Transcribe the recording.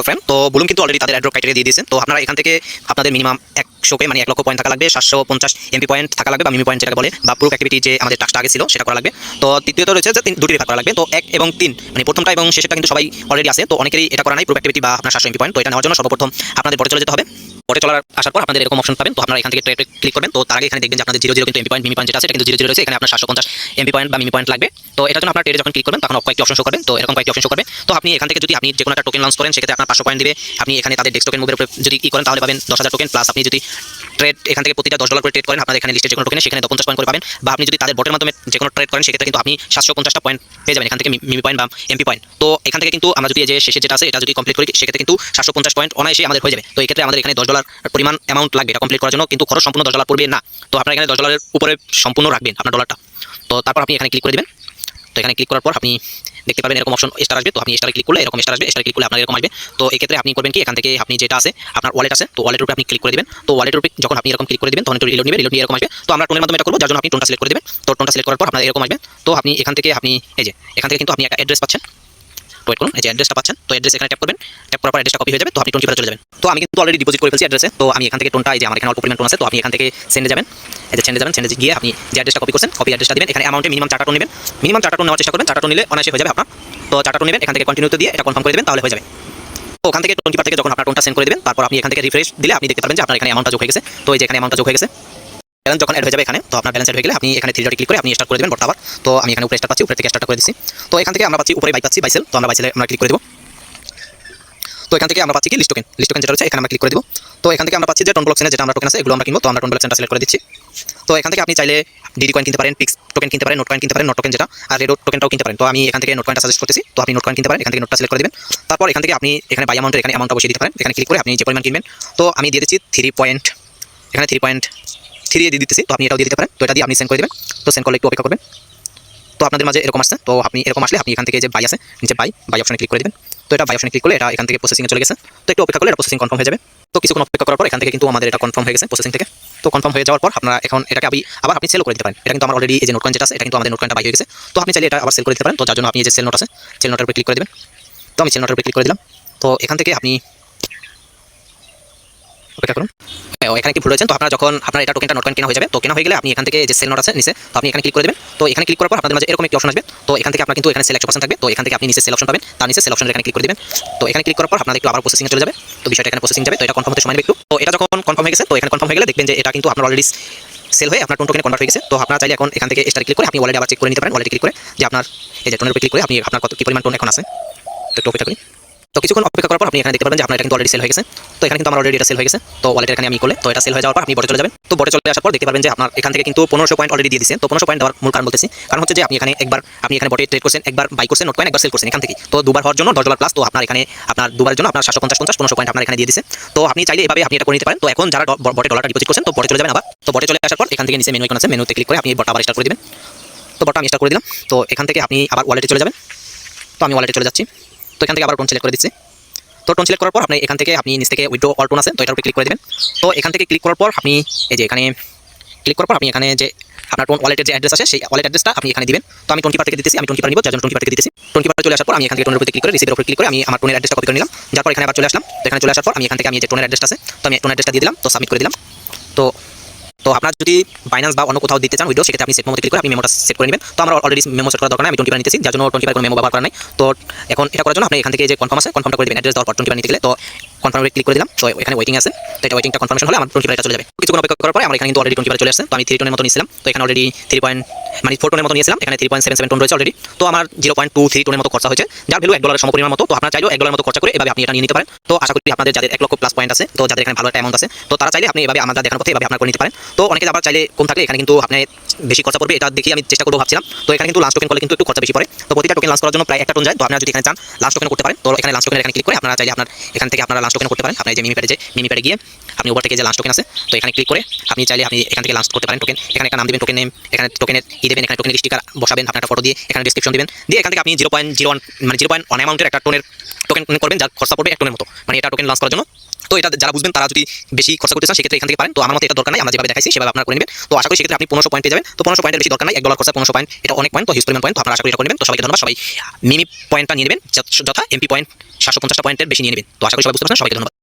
Friend, তো বলুন কিন্তু অলরেডি তাদের অ্যাড্রপ ক্রাইটেরিয়া দিয়ে দিয়েছেন। তো আপনারা এখান থেকে আপনাদের মিনিমাম 100 মানে 1 লক্ষ পয়েন্ট থাকা লাগবে, 750 এমপি পয়েন্ট থাকা লাগবে বা মিমি পয়েন্ট যেটাকে বলে, বা প্রুফ অ্যাক্টিভিটি যে আমাদের টাস্কটা আগে ছিল সেটা করা লাগবে। তো তৃতীয়ত রয়েছে যে দুটি রেফার করা লাগবে। তো 1 এবং 3 মানে প্রথমটা এবং শেষেরটা কিন্তু সবাই অলরেডি আছে। তো অনেকেরই এটা করা নাই প্রুফ অ্যাক্টিভিটি বা আপনার 700 এমপি পয়েন্ট। তো এটা নেওয়ার জন্য সর্বপ্রথম আপনাদের বটে চলে যেতে হবে। বটে চলার আসার পর আপনাদের এরকম অপশন পাবেন। তো আপনারা এখান থেকে ট্রেডে ক্লিক করবেন। তো তার আগে এখানে দেখবেন যে আপনাদের 00 কিন্তু এমপি পয়েন্ট মিমি পয়েন্ট যেটা আছে এটা কিন্তু 00 রয়েছে। এখানে আপনার 750 এমপি পয়েন্ট বা মিমি পয়েন্ট লাগবে। তো এটার জন্য আপনার ট্রেডে যখন ক্লিক করবেন তখন কয়েকটি অপশন শো করবে। তো এরকম কয়েকটি অপশন শো করবে। তো আপনি এখান থেকে যদি আপনি যে কোনো একটা টোকেন লঞ্চ করেন সেক্ষেত্রে আপনার 500 পয়েন্ট দিবে। আপনি এখানে তাদের ডেস্ক টোকেন মুভের উপরে যদি কি করেন তাহলে পাবেন 10,000 টোকেন, প্লাস আপনি যদি ট্রেড এখান থেকে প্রতিটা $10 করে ট্রেড করেন আপনাদের এখানে লিস্টে যে কোনো টোকেনে সেখানে 50 পয়েন্ট করে পাবেন। বা আপনি যদি তাদের বটের মাধ্যমে যে কোনো ট্রেড করেন সেক্ষেত্রে কিন্তু আপনি 750টা পয়েন্ট পেয়ে যাবেন এখান থেকে মিমি পয়েন্ট বা এমপি পয়েন্ট। তো এখান থেকে কিন্তু আমরা যদি এই যে শেষে যেটা আছে এটা যদি কমপ্লিট করি সেক্ষেত্রে কিন্তু 750 পয়েন্ট অনায়াসে আমাদের হয়ে যাবে। তো এই ক্ষেত্রে আমাদের এখানে $10 পরিমাণ অ্যামাউন্ট লাগবে এটা কমপ্লিট করার জন্য, কিন্তু খরচ সম্পূর্ণ $10 পড়বে না। তো আপনারা এখানে $10 উপরে সম্পূর্ণ রাখবেন আপনার ডলারটা। তো তারপর আপনি এখানে ক্লিক করে দিবেন। তো এখানে ক্লিক করার পর আপনি দেখতে পাবেন এরকম অপশন স্টার আসবে। তো আপনি স্টারে ক্লিক করলে এরকম স্টার আসবে, স্টারে ক্লিক করলে আপনার এরকম আসবে। তো এই ক্ষেত্রে আপনি করবেন কি, এখান থেকে আপনি যেটা আছে আপনার ওয়ালেট আছে, তো ওয়ালেটের উপরে আপনি ক্লিক করে দিবেন। তো ওয়ালেটের উপরে যখন আপনি এরকম ক্লিক করে দিবেন তখন একটু রিলোড নিয়ে এরকম আসবে। তো আমরা টোনের মাধ্যমে এটা করব, যার জন্য আপনি টোনটা সিলেক্ট করে দিবেন। তো টোনটা সিলেক্ট করার পর আপনার এরকম আসবে। তো আপনি এখান থেকে আপনি এই যে এখান থেকে কিন্তু আপনি একটা অ্যাড্রেস পাচ্ছেন। ওয়েট করুন, এই যে অ্যাড্রেসটা পাচ্ছেন। তো অ্যাড্রেস এখানে ট্যাপ করবেন, ট্যাপ করার পর অ্যাড্রেসটা কপি হয়ে যাবে। তো আপনি টোন কিপারে চলে যাবেন। তো আমি কিন্তু অলরেডি ডিপোজিট করে ফেলছি অ্যাড্রেসে। তো আমি এখান থেকে টোনটা এই যে আমার এখানে অল্প পরিমাণ টোন আছে, তো আপনি এখান থেকে সেন্ডে যাবেন। এই যে সেন্ডে যাবেন, সেন্ডে গিয়ে আপনি যে অ্যাড্রেসটা কপি করছেন কপি অ্যাড্রেসটা দিবেন। এখানে অ্যামাউন্টে মিনিমাম 4টা টোন নেবেন। মিনিমাম 4টা টোন নেওয়ার চেষ্টা করবেন। 4টা টোন নিলে অনায়াসে হয়ে যাবে আপনার। তো 4টা টোন নেবেন, এখান থেকে কন্টিনিউতে দিয়ে এটা কনফার্ম করে দিবেন, তাহলে হয়ে যাবে। তো ওখান থেকে টোন কিপার থেকে যখন আপনার টোনটা সেন্ড করে দিবেন তারপর আপনি এখান থেকে রিফ্রেশ দিলে আপনি দেখতে পাবেন যে আপনার এখানে অ্যামাউন্টটা যোগ হয়ে গেছে। তো এই যে এখানে অ্যামাউন্টটা যোগ হয়ে গেছে। ব্যালেন্স যখন অ্যাড হয়ে যাবে এখানে, তো আপনার ব্যালেন্স অ্যাড হয়ে গেলে আপনি এখানে 3 ডটে ক্লিক করে আপনি স্টার্ট করে দিবেন বটটা আবার। তো আমি এখানে উপরে স্টার্ট পাচ্ছি, উপরে থেকে স্টার্ট করে দিচ্ছি। তো এখান থেকে আমরা পাচ্ছি উপরে বাই পাচ্ছি বাইসেল। তো আমরা বাইসেলে আমরা ক্লিক করে দেব। তো এখান থেকে আমরা পাচ্ছি কি লিস্ট টোকেন যেটা রয়েছে এখানে আমরা ক্লিক করে দিব। তো এখান থেকে আমরা পাচ্ছি যে টোন ব্লক চেনে যেটা আমরা টোকেন আছে এগুলো আমরা কিনবো। তো আমরা টোন ব্লক চেনটা সিলেক্ট করে দিচ্ছি। তো এখান থেকে আপনি চাইলে ডিডি কয়েন কিনতে পারেন, পিক্স টোকেন কিনতে পারেন, নোট কয়েন কিনতে পারেন, নোট টোকেন যেটা, আর রেডো টোকেনটাও কিনতে পারেন। তো আমি এখান থেকে নোট কয়েনটা সাজেস্ট করতেছি। তো আপনি নোট কয়েন কিনতে পারেন, এখান থেকে নোটটা সিলেক্ট করে দিবেন। তারপর এখান থেকে আপনি এখানে বাই অ্যামাউন্টের এখানে অ্যামাউন্টটা বসিয়ে দিতে পারেন। এখানে ক্লিক করে আপনি যে পরিমাণ কিনবেন, তো আমি দিয়ে দিচ্ছি 3 পয়েন্ট, এখানে 3.3 দিয়ে দিতেছি। তো আপনি এটাও দিয়ে দিতে পারেন। তো এটা দিয়ে আপনি সেন্ড করে দেবেন। তো সেন্ড করলে একটু অপেক্ষা করবেন। তো আপনাদের মাঝে এরকম আসছে। তো আপনি এরকম আসলে আপনি এখান থেকে যে বাই আছে নিচে বাই অপশনে ক্লিক করে দিবেন। তো এটা বাই অপশনে ক্লিক করলে এটা এখান থেকে প্রসেসিংয়ে চলে গেছে। তো একটু অপেক্ষা করলে এটা প্রসেসিং কনফার্ম হয়ে যাবে। তো কিছুক্ষণ অপেক্ষা করার পর এখান থেকে কিন্তু আমাদের এটা কনফার্ম হয়ে গেছে প্রসেসিং থেকে। তো কনফার্ম হয়ে যাওয়ার পর আপনারা এখন এটাকে আবার আপনি সেল করে দিতে পারেন। এটা কিন্তু আমার অলরেডি এই যে নোট কয়েন যেটা আছে এটা কিন্তু আমাদের নোট কয়েনটা বাই হয়ে গেছে। তো আপনি চাইলে এটা আবার সেল করে দিতে পারেন। তো যার জন্য আপনি এই যে সেল নোট আছে সেল নোটের উপরে ক্লিক করে দিবেন। তো আমি সেল নোটের উপরে ক্লিক করে দিলাম। তো এখান থেকে আপনি অপেক্ষা করুন। এখানে কি ভুল হয়েছে। তো আপনারা যখন আপনার এটা টোকেনটা নোট কয়েন কেনা হয়ে যাবে, তো কেনা হয়ে গেলে আপনি এখান থেকে যে সেল নোট আছে নিচে, তো আপনি এখানে ক্লিক করে দেবেন। তো এখানে ক্লিক করার পর আপনাদের মাঝে এরকম একটি অপশন আসবে। তো এখান থেকে আপনার কিন্তু এখানে সেল 100% থাকবে। তো এখান থেকে আপনি নিচে সেল অপশন পাবেন, তার নিচে সেল অপশনের এখানে ক্লিক করে দিবেন। তো এখানে ক্লিক করার পর আপনাদের একটু আবার প্রসেসিংয়ে চলে যাবে। তো বিষয়টা এখানে প্রসেসিং যাবে। তো এটা কনফার্ম হতে সময় নেবে একটু। তো এটা যখন কনফার্ম হয়ে গেছে, তো এখানে কনফার্ম হয়ে গেলে দেখবেন যে এটা কিন্তু আপনার অলরেডি সেল হয়ে আপনার টোন টোকেনে কনভার্ট হয়ে গেছে। তো আপনারা চাইলে এখন এখান থেকে স্টার ক্লিক করে আপনি ওয়ালেটে আবার চেক করে নিতে পারেন। ওয়ালেটে ক্লিক করে যে আপনার এই যে টোনের উপরে ক্লিক করে আপনি আপনার কত কি পরিমাণ টোন এখন আছে তো একটু অপেক্ষা করি। তো কিছুক্ষণ অপেক্ষা করার পর আপনি এখানে দেখতে পাবেন যে আপনার এটা কিন্তু অলরেডি সেল হয়ে গেছে। তো এখানে কিন্তু আমার অলরেডি এটা সেল হয়ে গেছে। তো ওয়ালেটের এখানে আমি করলে তো এটা সেল হয়ে যাওয়ার পর আপনি বটে চলে যাবেন। তো বটে চলে আসার পর দেখতে পাবেন যে আপনার এখান থেকে কিন্তু 1500 পয়েন্ট অলরেডি দিয়ে দিয়েছেন। তো 1500 পয়েন্ট দেওয়ার মূল কারণ বলতেছি, কারণ হচ্ছে যে আপনি এখানে বটে ট্রেড করছেন, একবার বাই করছেন নোট কয়েন, একবার সেল করছেন এখান থেকে। তো দুবার হওয়ার জন্য $10 প্লাস। তো আপনার এখানে আপনার দুবারের জন্য আপনার 750 1500 পয়েন্ট আপনার এখানে দিয়ে দিয়েছে। তো আপনি চাইলে এভাবে আপনি এটা করে নিতে পারেন। তো এখন যারা বটে ডলারটা ডিপোজিট করছেন তো বটে চলে যাবেন আবার। তো বটে চলে আসার পর এখান থেকে নিচে মেনু আইকন আছে, মেনুতে ক্লিক করে আপনি বটটা আবার স্টার্ট করে দিবেন। তো বটটা আমি স্টার্ট করে দিলাম। তো এখান থেকে আপনি আবার ওয়ালেটে চলে যাবেন। তো আমি ওয়ালেটে চলে যাচ্ছি। তো এখান থেকে আবার টোন সিলেক্ট করে দিচ্ছি। তো টোন সিলেক্ট করার পর আপনি এখান থেকে আপনি নিচ থেকে উইথড্র অল টোন আছে, তো এটার উপরে ক্লিক করে দিবেন। তো এখান থেকে ক্লিক করার পর আপনি এই যে এখানে ক্লিক করার পর আপনি এখানে যে আপনার টোন ওয়ালেটের যে অ্যাড্রেস আছে সেই ওয়ালেট অ্যাড্রেসটা আপনি এখানে দিবেন। তো আমি টোন কিপার থেকে দিতেছি, আমি টোন কিপার নিব, যার জন্য টোন কিপার থেকে দিতেছি। টোন কিপার চলে আসার পর আমি এখান থেকে টোনের উপরে ক্লিক করে রিসিভের উপরে ক্লিক করে আমি আমার টোনের অ্যাড্রেসটা কপি করে নিলাম। যারপর এখানে আবার চলে আসলাম। তো এখানে চলে আসার পর আমি এখান থেকে আমি যে টোনের অ্যাড্রেসটা আছে তো আমি টোনের অ্যাড্রেসটা দিয়ে দিলাম। তো সাবমিট করে দিলাম। তো তো আপনার যদি বাইন্যান্স বা অন্য কোথাও দিতে চান উইডো, সেক্ষেত্রে আপনি সেট মেমোতে ক্লিক করে আপনি মেমোটা সেট করে নেবেন। তো আমরা অলরেডি মেমো সেট করার দরকার নেই, আমি টোন কিপার নিতেছি, যার জন্য টোন কিপার কোনো মেমো ব্যবহার করা নাই। তো এখন এটা করার জন্য আপনি এখান থেকে যে কনফার্ম আছে কনফার্মটা করে দিবেন অ্যাড্রেস দেওয়ার পর টোন কিপার নিতে গেলে। তো কনফার্মে ক্লিক করে দিলাম। তো এখানে ওয়েটিং আছে। তো এটা ওয়েটিংটা কনফার্মেশন হলে আমার টোন কিপারটা চলে যাবে। কিছুক্ষণ অপেক্ষা করার পরে আমার এখানে কিন্তু অলরেডি টোন কিপার চলে আসছে। তো আমি 3 টোনের মতো নিয়েছিলাম। তো এখানে অলরেডি 4 টোনের মতো নিয়েছিলাম। এখানে 3.77 টোন রয়েছে অলরেডি। তো আমার 0.23 টোনের মতো খরচা হয়েছে, যার ভ্যালু $1 সমপরিমাণ মতো। তো আপনারা চাইলেও $1 মতো খরচা করে এভাবে আপনি এটা নিয়ে নিতে পারেন। তো আশা করি আপনাদের যাদের 1 লক্ষ প্লাস পয়েন্ট আছে, তো যাদের এখানে ভালো একটা অ্যামাউন্ট আছে, তো তারা চাইলে আপনি এভাবে আমাদের দেখানোর পথে এভাবে আপনারা করে নিতে পারেন। তো অনেকে আবার চাইলে কম থাকলে এখানে কিন্তু আপনি বেশি খরচা পড়বে, এটা দেখি আমি চেষ্টা করবো ভাবছিলাম। তো এখানে কিন্তু লাঞ্চ টোকেন করলে কিন্তু একটু খরচা বেশি পড়ে। তো প্রতিটা টোকেন লাঞ্চ করার জন্য প্রায় 1টা টোন যায়। তো আপনারা যদি এখানে চান লাঞ্চ টোকেন করতে পারেন। তো এখানে লাঞ্চ টোকেন এখানে ক্লিক করে আপনারা চাইলে আপনার এখান থেকে আপনারা লাঞ্চ টোকেন করতে পারেন। আপনি যে মিমি প্যাডে গিয়ে আপনি ওভার থেকে যে লাঞ্চ টোকেন আছে তো এখানে ক্লিক করে আপনি চাইলে আপনি এখান থেকে লাঞ্চ করতে পারেন টোকেন। এখানে একটা নাম দিবেন, টোকেন নেম, এখানে টোকেনের দেবেন, এখানে টোকেনের স্টিকার বসাবেন, আপনার একটা ফটো দিয়ে এখানে ডেসক্রিপশন দিবেন, দিয়ে এখান থেকে আপনি 0.01 মানে 0.1 অ্যামাউন্টের একটা টোকেন করবেন, যার খরচা পড়বে 1 টোনের মতো। মানে এটা টোকেন লঞ্চ করার জন্য তো এটা যারা বুঝবেন তারা যদি বেশি খরচা করতে চান সেক্ষেত্রে এখান থেকে পারেন। তো আমার মতে এটা দরকার নাই, আমরা যেভাবে দেখাইছি সেভাবে আপনারা করে নেবেন। তো আশা করি সেক্ষেত্রে আপনি 1500 পয়েন্ট পেয়ে যাবেন। তো 1500 পয়েন্টের বেশি দরকার নাই, $1 খরচা 1500 পয়েন্ট, এটা অনেক পয়েন্ট, তো হিউজ পরিমাণ পয়েন্ট। তো আপনারা আশা করি এটা করে নেবেন। তো সবাইকে ধন্যবাদ। সবাই মিমি পয়েন্টটা নিয়ে নেবেন, যথা এমপি পয়েন্ট 750টা পয়েন্টের বেশি নিয়ে নেবেন। তো আশা করি সবাই বুঝতে পারছেন। সবাইকে ধন্যবাদ।